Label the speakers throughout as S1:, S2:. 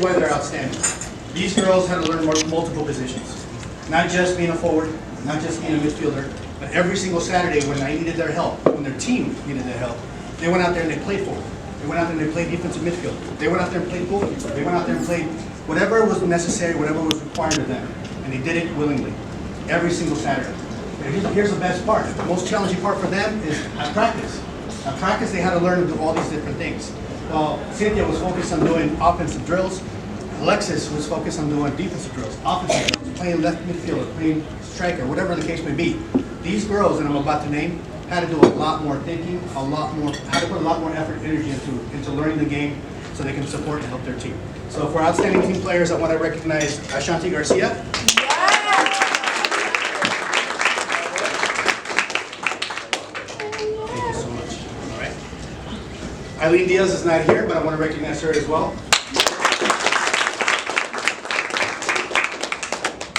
S1: Why they're outstanding. These girls had to learn multiple positions. Not just being a forward, not just being a midfielder, but every single Saturday when I needed their help, when their team needed their help, they went out there and they played forward. They went out there and they played defensive midfield. They went out there and played goalkeeper. They went out there and played whatever was necessary, whatever was required of them. And they did it willingly, every single Saturday. And here's the best part. The most challenging part for them is at practice. At practice, they had to learn to do all these different things. While Cynthia was focused on doing offensive drills, Alexis was focused on doing defensive drills, offensive drills, playing left midfielder, playing striker, whatever the case may be. These girls that I'm about to name had to do a lot more thinking, had to put a lot more effort and energy into learning the game so they can support and help their team. So for outstanding team players, I want to recognize Ashanti Garcia. Thank you so much. All right. Eileen Diaz is not here, but I want to recognize her as well.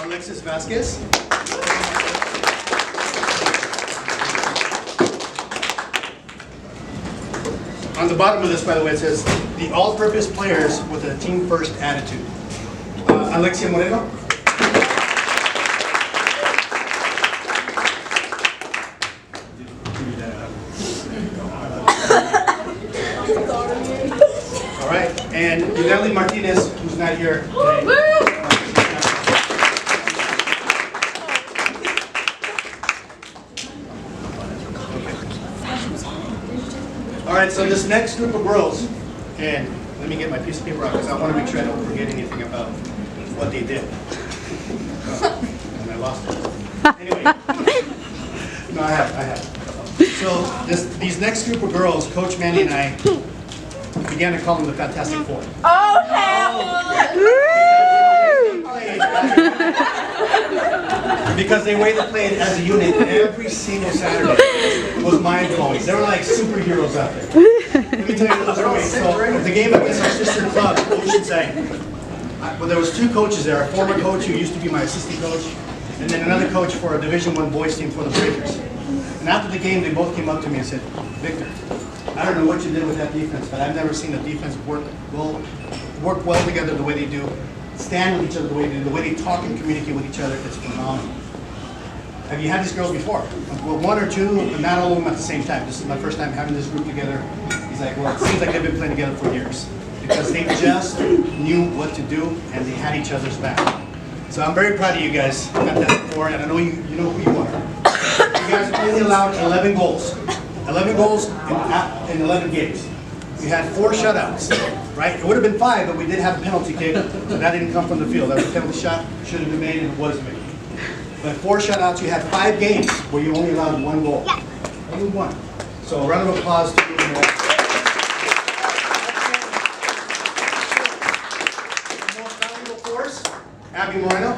S1: Alexis Vasquez. On the bottom of this, by the way, it says the all-purpose players with a team-first attitude. Alexia Moreno. All right, and Yuneli Martinez, who's not here today. All right, so this next group of girls, and let me get my piece of paper out because I want to make sure I don't forget anything about what they did. And I lost it. Anyway, no, I have. So these next group of girls, Coach Manny and I began to call them the Fantastic Four.
S2: Oh, hell!
S1: Because the way they played as a unit every single Saturday was mind-blowing. They were like superheroes out there. Let me tell you the story. So the game against our sister club, Oceanside, well, there was two coaches there. A former coach who used to be my assistant coach, and then another coach for a Division I boys team for the Breakers. And after the game, they both came up to me and said, "Victor, I don't know what you did with that defense, but I've never seen a defense work well together the way they do, stand with each other the way they do, the way they talk and communicate with each other. It's phenomenal." Have you had these girls before? Well, one or two, but not all of them at the same time. This is my first time having this group together. He's like, well, it seems like they've been playing together for years because they just knew what to do and they had each other's back. So I'm very proud of you guys. Fantastic Four, and I know you know who you are. You guys only allowed 11 goals. 11 goals in 11 games. We had 4 shutouts, right? It would have been 5, but we did have a penalty kick, so that didn't come from the field. That was a penalty shot, should have been made, and it was made. But 4 shutouts, you had 5 games where you only allowed 1 goal. Only 1. So a round of applause to you. The most valuable force, Abby Moreno.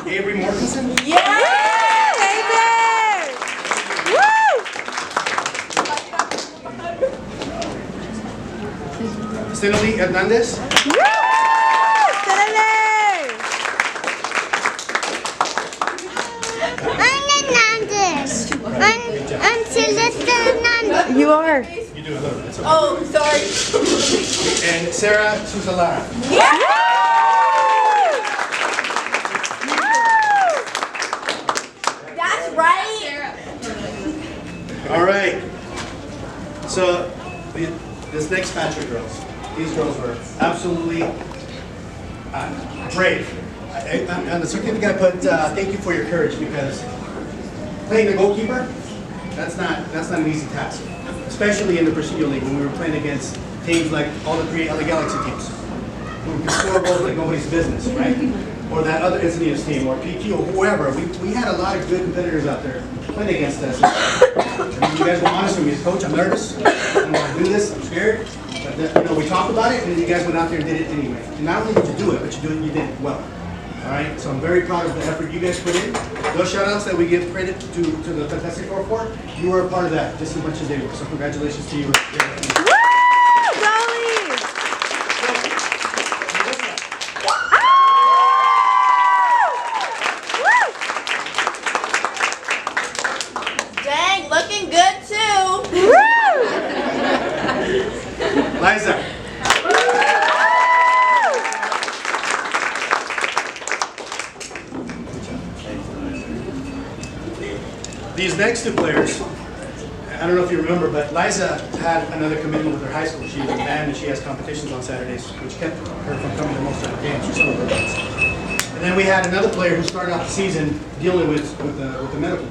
S1: Avery Mortensen.
S2: Yeah!
S1: Cindy Hernandez.
S3: I'm Celeste Hernandez.
S2: You are.
S1: You do a little bit. Okay.
S2: Oh, sorry.
S1: And Sarah Susalara.
S2: Yeah! That's right.
S1: All right. So this next batch of girls, these girls were absolutely brave. On the certificate I put, thank you for your courage, because playing the goalkeeper, that's not an easy task. Especially in the Presidio League when we were playing against teams like all the 3 LA Galaxy teams. Who can score goals like nobody's business, right? Or that other Encinitas team, or PQ, or whoever. We had a lot of good competitors out there playing against us. I mean, you guys were honest with me as coach. I'm nervous. I don't want to do this. I'm scared. But we talked about it, and then you guys went out there and did it anyway. And not only did you do it, but you did it well. All right. So I'm very proud of the effort you guys put in. Those shout-outs that we give credit to the Fantastic Four for, you were a part of that just as much as they were. So congratulations to you. Liza. These next two players, I don't know if you remember, but Liza had another commitment with her high school. She's in band and she has competitions on Saturdays, which kept her from coming to most of the games. And then we had another player who started off the season dealing with the medical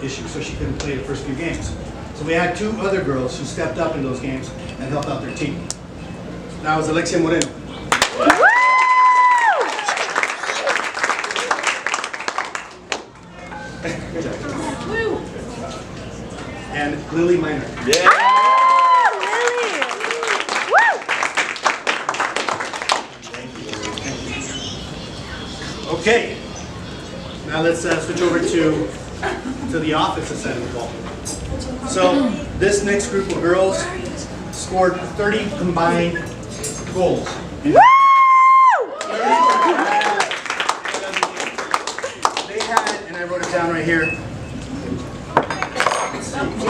S1: issue, so she couldn't play the first few games. So we had two other girls who stepped up in those games and helped out their team. That was Alexia Moreno. And Lily Miner.
S4: Yeah.
S1: Okay. Now let's switch over to the offensive side of the ball. So this next group of girls scored 30 combined goals. They had, and I wrote it down right here.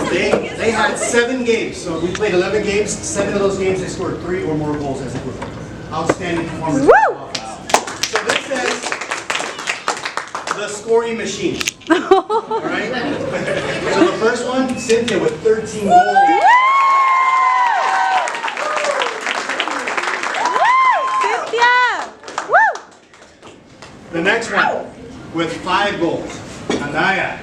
S1: They had 7 games. So we played 11 games. 7 of those games they scored 3 or more goals as a group. Outstanding performance. So this says the scoring machine. All right. So the first one, Cynthia with 13 goals. The next one with 5 goals, Anaya.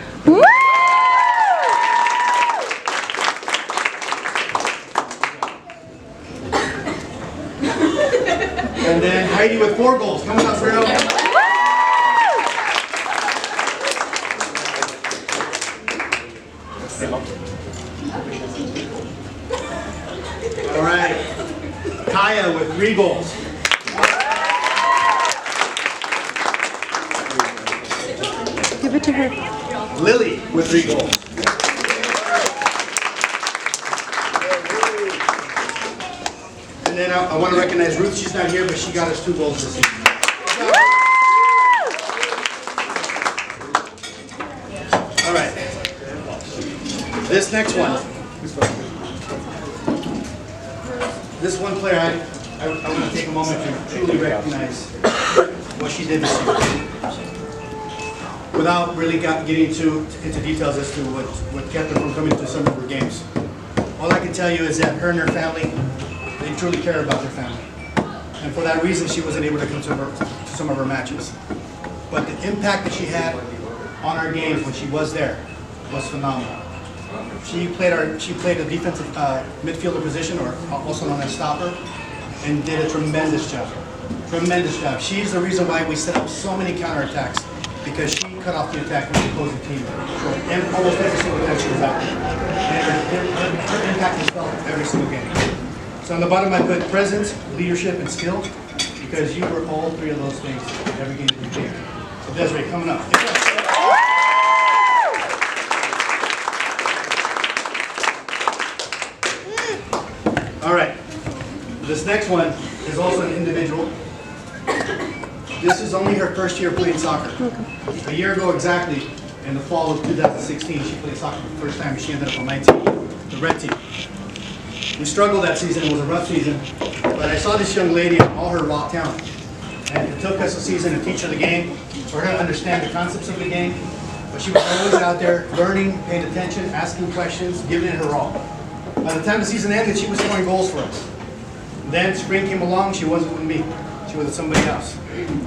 S1: And then Heidi with 4 goals. Come on up, Moreno. All right. Kaya with 3 goals.
S5: Give it to her.
S1: Lily with 3 goals. And then I want to recognize Ruth. She's not here, but she got us 2 goals this season. All right. This next one. This one player, I want to take a moment to truly recognize what she did this year. Without really getting into details as to what kept her from coming to some of her games. All I can tell you is that her and her family, they truly care about their family. And for that reason, she wasn't able to come to some of her matches. But the impact that she had on our games when she was there was phenomenal. She played a defensive midfielder position, or also known as stopper, and did a tremendous job. Tremendous job. She's the reason why we set up so many counterattacks, because she cut off the attack with the opposing team. And almost every single time she was out there. And her impact was felt every single game. So on the bottom I put presence, leadership, and skill, because you were all 3 of those things every game that you played. So Desiree, coming up. All right. This next one is also an individual. This is only her first year playing soccer. A year ago exactly, in the fall of 2016, she played soccer for the first time, and she ended up on my team, the red team. We struggled that season. It was a rough season, but I saw this young lady and all her raw talent. And it took us a season to teach her the game, for her to understand the concepts of the game. But she was always out there learning, paying attention, asking questions, giving it her all. By the time the season ended, she was scoring goals for us. Then spring came along, she wasn't with me. She was with somebody else.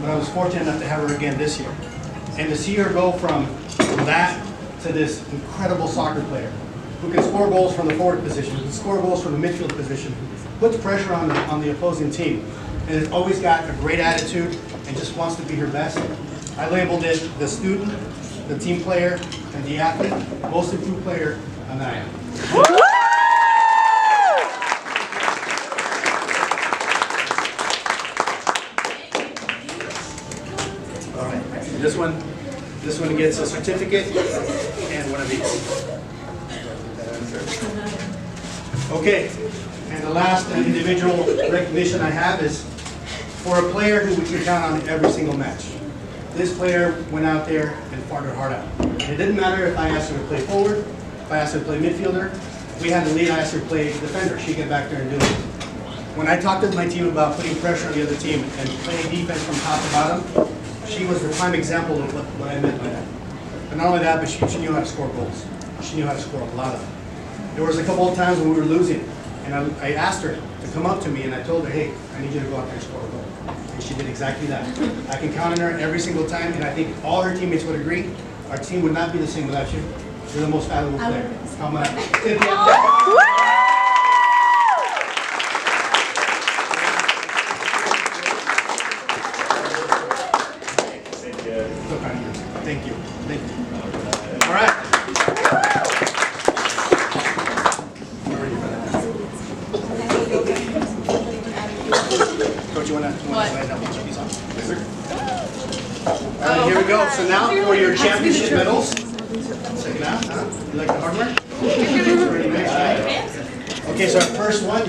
S1: But I was fortunate enough to have her again this year. And to see her go from that to this incredible soccer player who can score goals from the forward position, who can score goals from the midfield position, puts pressure on the opposing team, and has always got a great attitude and just wants to be her best. I labeled it the student, the team player, and the athlete. Most improved player, Anaya. All right. This one gets a certificate and one of these. Okay. And the last individual recognition I have is for a player who we can count on every single match. This player went out there and fought her heart out. And it didn't matter if I asked her to play forward, if I asked her to play midfielder, we had the lead, I asked her to play defender. She'd get back there and do it. when I talked to my team about putting pressure on the other team and playing defense from top to bottom, she was the prime example of what I meant by that. But not only that, but she knew how to score goals. She knew how to score a lot of them. There was a couple of times when we were losing, and I asked her to come up to me, and I told her, hey, I need you to go out there and score a goal. And she did exactly that. I can count on her every single time, and I think all her teammates would agree. Our team would not be the same without you. You're the most valuable player. How much? Thank you. Thank you. All right. Coach, you want to slide that one piece off? All right, here we go. So now for your championship medals. Check it out. You like the hardware? Pretty nice, right? Okay, so our first one.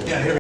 S1: Yeah, here we go.